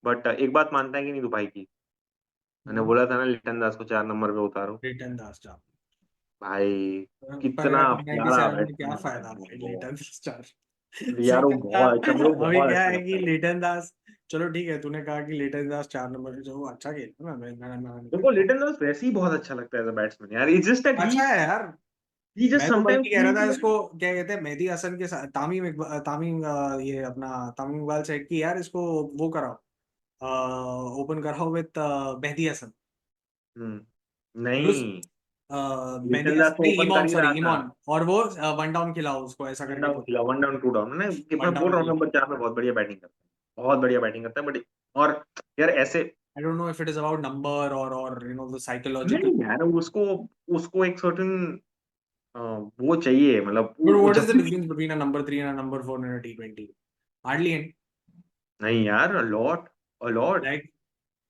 But एक बात मानता है कि नहीं दुबई की, मैंने बोला था ना लिटन दास को 4 नंबर पे उतारो। रिटर्न दास चार भाई पर कितना यार प्यारा 97 में क्या बैट्समैन फायदा भाई है लिटन दास चार यार, वो बहुत अच्छा, मेरे को अभी बहुत क्या अच्छा है लगता कि है। लिटन दास, चलो ठीक है तूने कहा कि लिटन दास 4 नंबर जो वो अच्छा खेलता है ना, मैं नहीं मेरे को कहता हूँ। लिटन दास वैसे ही बहुत अच्छा लगता है एज अ बैट्समैन यार, इट्स जस्ट दैट अच्छा है यार। ही जस्ट मैं तो समटाइम्स बल्कि कह रहा था फील्स। इसको क्या कहते हैं, मेहदी हसन के साथ तामीम ये अपना तामीम इकबाल सेठ की यार इसको वो कराओ, ओपन कराओ विद मेहदी हसन। बिकॉज नहीं, मेहदी लिटन दास हसन को नहीं, ओपन कर इमॉन ही सॉरी रहा था। इमॉन, और वो वन डाउन खिलाओ उसको ऐसा वन करके डाउन कुछ। खिला, 1 डाउन 2 डाउन मैंने मैं वन बोल डाउन रहा हूँ खिलाओ। नंबर 4 में बहुत बढ़िया बैटिंग करता है, बहुत बढ़िया बैटिंग करता है बट, और यार ऐसे I don't know if it is about number और यू नो द साइकोलॉजिकल। नहीं यार, उसको उसको एक सर्टन वो चाहिए, मतलब बट वो व्हाट इज जब द भी। Difference between a number 3 and a number 4 in a T20? Hardly any. नहीं यार, अलॉट, अलॉट। लाइक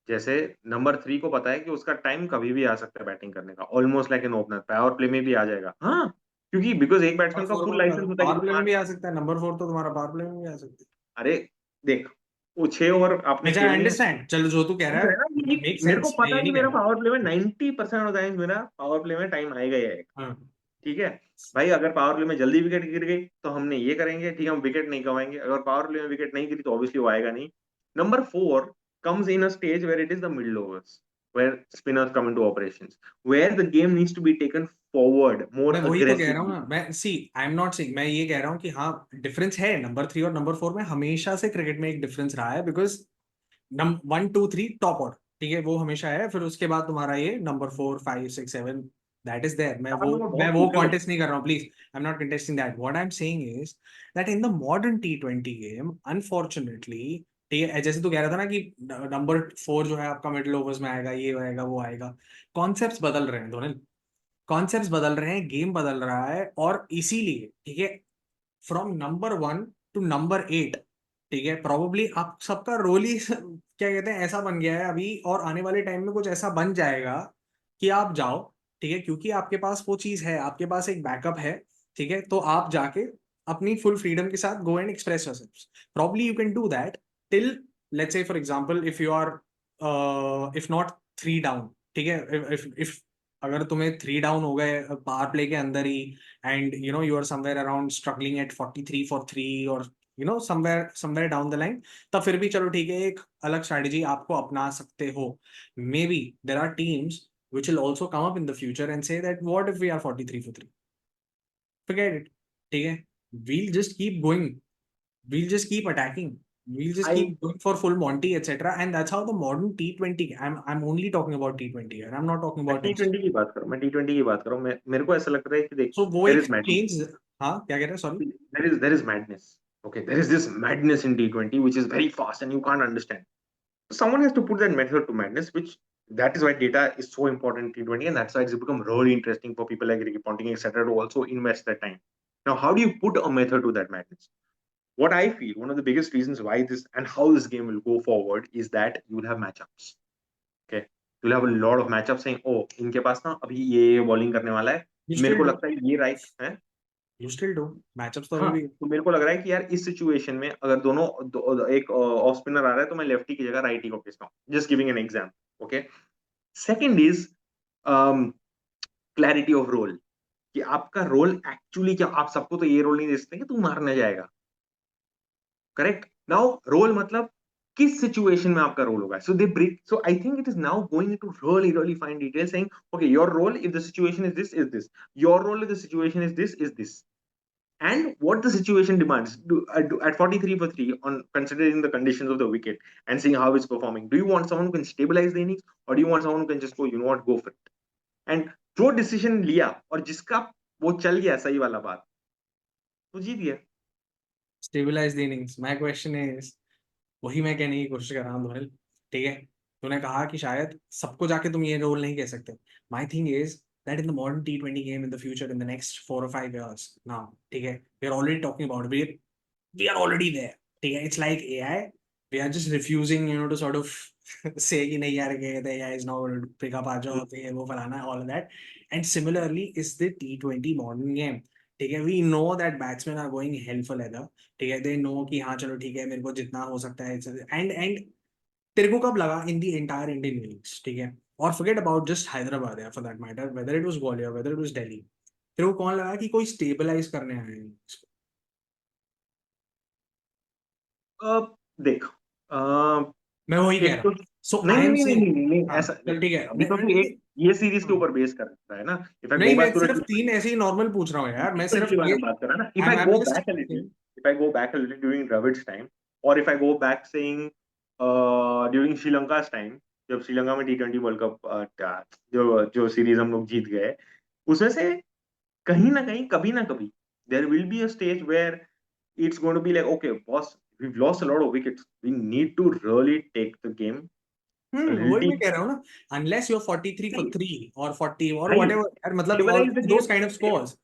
जैसे नंबर 3 को पता है कि उसका टाइम कभी भी आ सकता है बैटिंग करने का, almost like an opener, power play में भी आ जाएगा, हाँ। क्योंकि बिकॉज एक नंबर बैट्समैन का 4 फुल को भी लाइसेंस होता है कि पावर प्ले तुम में आज। भी आ सकता है, नंबर 4 तो तुम्हारा पावर प्ले में भी आ सकता है। अरे देख, वो 6 ओवर आपने अच्छा आई खेलनी है। अंडरस्टैंड, चलो जो तू कह रहा समझ रहे हैं ना है कि मेक मेरे को सेंस, मैं पता ये है कि नहीं कह मेरा रहा। पावर प्ले में 90% ऑफ टाइम मेरा पावर प्ले में टाइम आएगा ही आएगा। हाँ। ठीक है भाई, अगर पावर प्ले में जल्दी विकेट गिर गई तो हमने ये करेंगे, ठीक है, हम विकेट नहीं गवाएंगे। अगर पावर प्ले में विकेट नहीं गिरी तो ऑब्वियसली वो आएगा नहीं। Number 4 comes in a stage where it is the middle overs, where spinners come into operations, where the game needs to be taken forward more मैं वही तो कह रहा हूँ aggressively. ना, मैं सी आई एम नॉट सेइंग, मैं ये कह रहा हूँ कि हाँ डिफरेंस है नंबर 3 और नंबर 4 में, हमेशा से क्रिकेट में एक डिफरेंस रहा है बिकॉज नम 1 2 3 टॉप ऑर्डर, ठीक है वो हमेशा है, फिर उसके बाद तुम्हारा ये नंबर 4 5 6 7 दैट इज देयर। मैं हाँ, वो तो मैं मैं बहुत वो पूछे तो। कॉन्टेस्ट नहीं कर रहा हूँ please, I am not contesting that. What I am saying is that in the modern T20 game unfortunately, ठीक है जैसे तू कह रहा था ना कि नंबर 4 जो है आपका मिडिल ओवर्स में आएगा, ये आएगा वो आएगा, कॉन्सेप्ट्स बदल रहे हैं दोनों, कॉन्सेप्ट्स बदल रहे हैं, गेम बदल रहा है, और इसीलिए ठीक है फ्रॉम नंबर 1 टू नंबर 8, ठीक है प्रोबेबली आप सबका रोल ही क्या कहते हैं ऐसा बन गया है अभी, और आने वाले टाइम में कुछ ऐसा बन जाएगा कि आप जाओ, ठीक है क्योंकि आपके पास वो चीज है, आपके पास एक बैकअप है, ठीक है तो आप जाके अपनी फुल फ्रीडम के साथ go and express yourself. Probably you can do that till, let's say for example if you are if not 3 down, ठीक है इफ अगर तुम्हें 3 डाउन हो गए पावर प्ले के अंदर ही, and you know you are somewhere around struggling at 43 for 3, और you know somewhere somewhere down the line, तब फिर भी चलो ठीक है एक अलग स्ट्रैटेजी आपको अपना सकते हो। Maybe there are teams which will also come up in the future and say that what if we are 43 for 3, forget it, ठीक है we'll just keep going, we'll just keep attacking, we'll just I keep going for full Monty etc, and that's how the modern T20, I'm only talking about T20 here, I'm not talking मैं about T Test। Twenty की बात करूँ, मैं T twenty की बात करूँ, मैं मेरे को ऐसा लग रहा है कि देख, so वो देयर एक इज मैडनेस, चेंज। हाँ क्या कह रहे हैं sorry. there is madness. Okay, there is this madness in T20 which is very fast and you can't understand. Someone has to put that method to madness, which that is why data is so important in T20, and that's why it's become really interesting for people like Ricky Ponting, etc., to also invest that time. Now, how do you put a method to that madness? What I feel one of the biggest reasons why this and how this game will go forward is that you'll have matchups. Okay, you'll have a lot of matchups saying, oh, इनके पास ना अभी ये bowling करने वाला है, you मेरे still को do, लगता है ये राइट है। यू स्टिल डू मैचअप्स तो अभी हाँ, भी। तो मेरे को लग रहा है कि यार इस सिचुएशन में अगर दोनों एक ऑफ स्पिनर आ रहा है तो मैं लेफ्टी की जगह राइटी को खींचता हूँ, just giving an example. Okay, second is clarity of role, कि आपका रोल एक्चुअली क्या, आप सबको तो ये रोल नहीं दे सकते कि तू मारने जाएगा। करेक्ट, नाउ रोल मतलब किस सिचुएशन में आपका रोल होगा, so they break, so I think it is now going to really really fine detail saying okay your role if the situation is this, your role if the situation is this, and what the situation demands at 43 for 3 on considering the conditions of the wicket and seeing how it's performing. Do you want someone who can stabilize the innings, or do you want someone who can just go, you know what, go for it? And जो decision लिया और जिसका वो चल गया सही वाला बात, तो जीत गया। Stabilise the innings, my question is, वही मैं कहने की कोशिश कर रहा हूँ धोनी, ठीक है तूने कहा कि शायद सबको जाके तुम ये रोल नहीं कह सकते। My thing is that in the modern T20 game in the future in the next 4 or 5 years now, ठीक है we are already talking about, we are already there, ठीक है it's like AI, we are just refusing you know to sort of say कि नहीं यार AI is not pick up, आ जाओ तो ये वो फलाना all that, and similarly is the T20 modern game, ठीक है we know that batsman are going hell for leather, ठीक है दे नो कि हाँ चलो ठीक है मेरे को जितना हो सकता है, एंड तेरे को कब लगा in the entire Indian leagues, ठीक है, और फॉरगेट अबाउट जस्ट हैदराबाद या for that matter, whether it was Gwalior, whether it was Delhi, तेरे को कौन लगा कि कोई स्टेबलाइज करने आए हैं इसको? देख, मैं वही कह एक रहा तो हूँ, सो नहीं आई नहीं एम नहीं नहीं सेइंग, नहीं नहीं नहीं, हाँ ऐसा चल ठीक है, अभी तो तू एक ये सीरीज के ऊपर बेस कर रहा है ना. इफ आई गो नहीं मैं बैक टू सिर्फ द तीन ऐसे ही नॉर्मल पूछ रहा हूँ यार, मैं सिर्फ T20 के बारे ये, में बात कर रहा है ना. If I I am go just, back a little, if I go back a little during Dravid's time, or if I go back saying during श्रीलंका's time, जब श्रीलंका में T20 वर्ल्ड कप जो जो सीरीज हम लोग जीत गए, उसमें से कहीं ना कहीं कभी ना कभी there will be a stage where it's going to be like, okay boss, we've lost a lot of wickets, we need to really take the game a little वही मैं deep. कह रहा हूँ ना, अनलेस यू 43 for 3 और 40 और भाई whatever यार, मतलब और stabilize the those game. Kind of scores,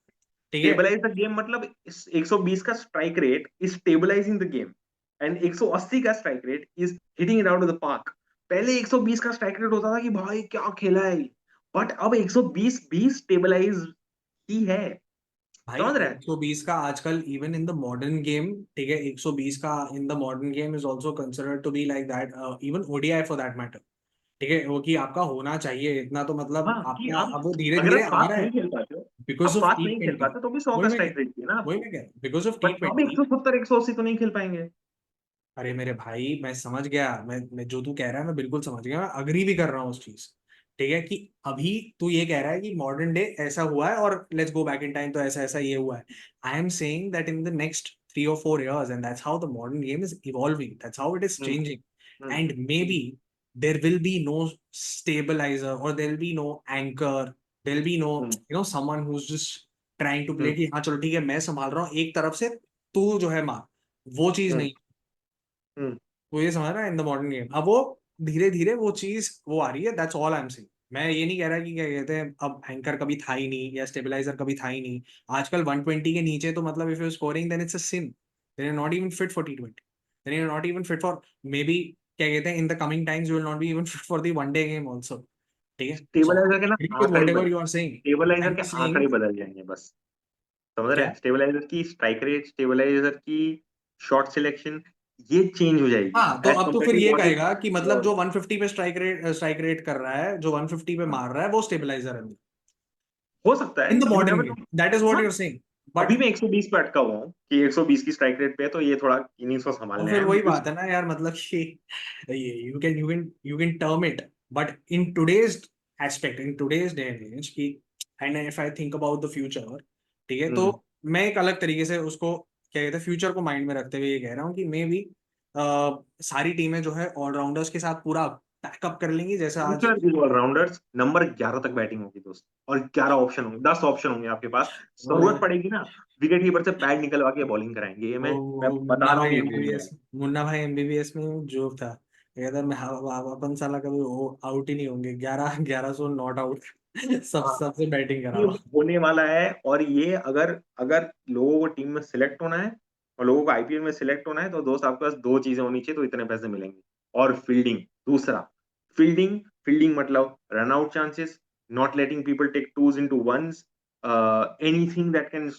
ठीक है। स्टेबलाइज द गेम मतलब 120 का strike rate is stabilising the game, and 180 का strike rate is hitting it out of the park. पहले 120 का स्ट्राइक रेट होता था कि भाई क्या खेला है, बट अब 120 भी स्टेबलाइज ही है. भाई समझ रहा है? 120 का आजकल even in the modern game, ठीक है, 120 का in the modern game is also considered to be like that, even ODI for that matter, ठीक है, वो कि आपका होना चाहिए इतना, तो मतलब हाँ कि आपका आप अब वो धीरे अगर धीरे आप आ फास्ट रहा नहीं है खेल पाते हो, बिकॉज आप ऑफ फास्ट टी नहीं खेल ट्वेंटी पाते तो भी 100 का स्ट्राइक रेट चाहिए ना वही आपको. मैं कह रहा हूँ, बिकॉज ऑफ टी बट अब ट्वेंटी 170 180 तो नहीं खेल पाएंगे. अरे मेरे भाई मैं समझ गया, मैं जो तू कह रहा है मैं बिल्कुल समझ गया, मैं अग्री भी कर रहा हूँ उस चीज, ठीक है, कि अभी तू ये कह रहा है कि मॉडर्न डे ऐसा हुआ है और let's go back in time तो ऐसा ऐसा ये हुआ है, I am saying that in the next 3 or 4 years and that's how the modern game is evolving, that's how it is hmm. changing, hmm. and maybe there will be no stabilizer or there will be no anchor, there will be no hmm. someone who's just trying to play हम्म. कि हाँ चलो ठीक है मैं संभाल रहा हूँ एक तरफ से, तू जो है मार, वो चीज हम्म. नहीं, हम्म. वो ये समझ रहा है इन द मॉडर्न गेम, अब वो धीरे धीरे वो चीज वो आ रही है, that's all I am saying, मैं ये नहीं कह रहा कि क्या कहते हैं अब एंकर कभी था ही नहीं या स्टेबलाइजर कभी था ही नहीं, आजकल 120 के नीचे तो मतलब if you scoring then it's a sin, then you not even fit for टी20, then you not even fit for, maybe क्या कहते हैं in the coming times you will not be even fit for the one day game also, ठीक है, so stabiliser के I ना agree with आंकड़े whatever बदल you are saying, I stabiliser am के जस्ट आंकड़े सेइंग बदल जाएंगे बस. समझ रहे क्या, हैं? स्टेबलाइजर की स्ट्राइक रेट, स्टेबलाइजर की शॉट सिलेक्शन, ये चेंज हो जाएगी हाँ तो एज अब तो कम्पेयर फिर टू ये व्हाट इज. कहेगा कि मतलब जो 150 पे स्ट्राइक रेट कर रहा है, जो 150 पे मार रहा है वो स्टेबलाइजर है हो सकता इन है, the you modern never game, no. That is what हाँ, यू आर सेइंग, अभी बट मैं 120 पे अटका हुआ हूँ कि 120 की स्ट्राइक रेट पे है, तो ये थोड़ा इनिंग्स को तो संभालने फिर हैं वही because बात है ना यार, मतलब कि you can term it, but in today's aspect, in today's day and age की, and if I think about the future, ठीक है, तो हम्म. मैं एक अलग तरीके से उसको क्या कहते हैं फ्यूचर को माइंड में रखते हुए ये कह रहा हूँ कि मे बी सारी टीमें जो है ऑलराउंडर्स के साथ पूरा बैकअप कर लेंगी जैसा आज, फ्यूचर इज ऑलराउंडर्स, नंबर 11 तक बैटिंग होगी दोस्त, और 11 ऑप्शन होंगे, 10 ऑप्शन होंगे आपके पास. जरूरत पड़ेगी ना, विकेट कीपर से पैड निकलवा के बॉलिंग कराएंगे, ये मैं वो बता मुन्ना रहा हूँ, भाई ये हो एमबीबीएस, जाएगा. मुन्ना भाई एमबीबीएस में जोक था, कहता मैं अपन साला कभी आउट ही नहीं होंगे, 1100 नॉट आउट हाँ, सबसे बैटिंग ये कराओ। होने वाला है. और ये अगर अगर लोगों को टीम में सिलेक्ट होना है और लोगों को आईपीएल में सिलेक्ट होना है, तो दोस्त आपके पास दो चीजें होनी चाहिए, तो इतने पैसे मिलेंगे. और फील्डिंग, दूसरा फील्डिंग. फील्डिंग मतलब run out chances, not letting people take twos into ones, anything that can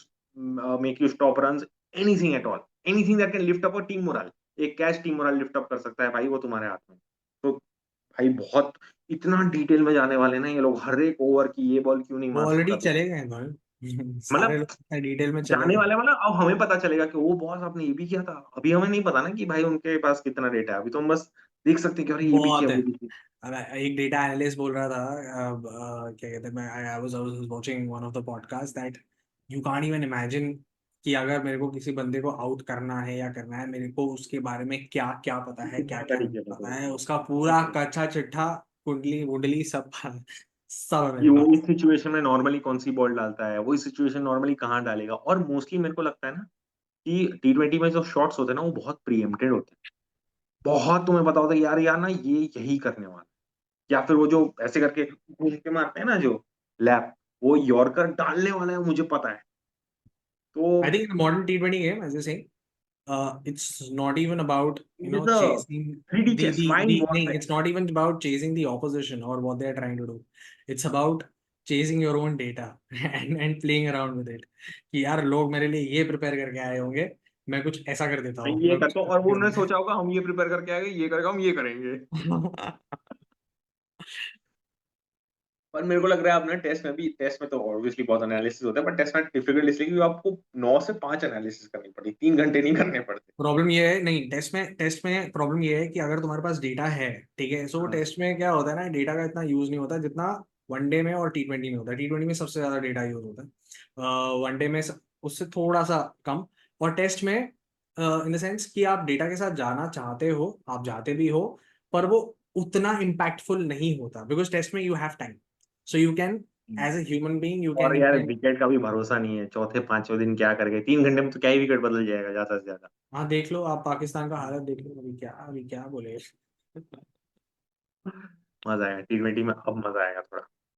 make you stop runs, anything at all, anything that can lift up a team morale. एक catch team morale lift up कर सकता है भाई, वो तुम्हारे हाथ में. तो भाई बहुत इतना डिटेल में जाने वाले ना ये लोग, हर एक ओवर की ये बॉल क्यों नहीं वो मार ऑलरेडी सकता तू. चले गए हैं भाई सारे मतलब लोग डिटेल में चले जाने गए हैं। वाले मतलब अब हमें पता चलेगा कि वो बॉस आपने ये भी किया था. अभी हमें नहीं पता ना कि भाई उनके पास कितना डेटा है, अभी तो हम बस देख सकते हैं कि अरे ये भी बहुत किया, है, वो भी किया. अब एक डेटा एनालिस्ट बोल रहा था, क्या कहते हैं, मैं I was watching one of the podcast that you can't even imagine कि अगर मेरे को किसी बंदे को आउट करना है या करना है, मेरे को उसके बारे में क्या क्या पता है, क्या कितना क्या नहीं तरीके से पता है, होगा. उसका पूरा कच्चा चिट्ठा, कुंडली वुंडली सब सब है कि मेरे वो पास। इस सिचुएशन में नॉर्मली कौन सी बॉल डालता है, वो इस सिचुएशन नॉर्मली कहाँ डालेगा. और मोस्टली मेरे को लगता है ना कि T20 में जो शॉट्स होते हैं ना, वो बहुत प्रीएम्प्टेड होते हैं. बहुत तुम्हें पता होता है यार, यार ना ये यही करने वाला है. या फिर वो जो ऐसे करके घूम के मारते हैं ना जो लैप, वो यॉर्कर डालने वाला है, मुझे पता है. तो आई थिंक इन मॉडर्न टी20 game as I it's not even about it is a chasing 3D the chase, the mind the नहीं, warfare. it's not even about chasing the opposition or what they are trying to do, it's about chasing your own data and playing around with it कि यार लोग मेरे लिए ये prepare करके आए होंगे, मैं कुछ ऐसा कर देता मैं हूँ, ये मैं कुछ करता हूँ, और ऐसा वो कर उन्होंने दिया। सोचा होगा हम ये प्रिपेयर करके आएंगे, ये करेगा, हम ये करेंगे। पर मेरे को लग रहा है अब ना टेस्ट में भी, टेस्ट में तो ऑब्वियसली बहुत एनालिसिस होता है, पर टेस्ट में डिफिकल्ट इसलिए क्योंकि आपको 9 से 5 एनालिसिस करनी पड़ी, 3 घंटे नहीं करने पड़ते। प्रॉब्लम ये है, नहीं, टेस्ट में प्रॉब्लम ये है कि अगर तुम्हारे पास डेटा है, ठीक है, सो हाँ टेस्ट में क्या होता है ना, डेटा का इतना यूज नहीं होता जितना वनडे में और T20 में होता है। T20 में सबसे ज्यादा डेटा यूज होता है, वनडे में उससे थोड़ा सा कम। और टेस्ट में इन द सेंस कि आप डेटा के साथ जाना चाहते हो, आप जाते भी हो, पर वो उतना इम्पैक्टफुल नहीं होता, बिकॉज टेस्ट में you have time, so you can as a human being और यू यार कैन। विकेट का भी भरोसा नहीं है, चौथे पांचवें दिन क्या कर गए, 3 घंटे में तो क्या ही विकेट बदल जाएगा ज्यादा से ज्यादा। हाँ, देख लो आप पाकिस्तान का हालत देख लो, अभी क्या बोले। मजा आएगा T20 में, अब मजा आएगा थोड़ा।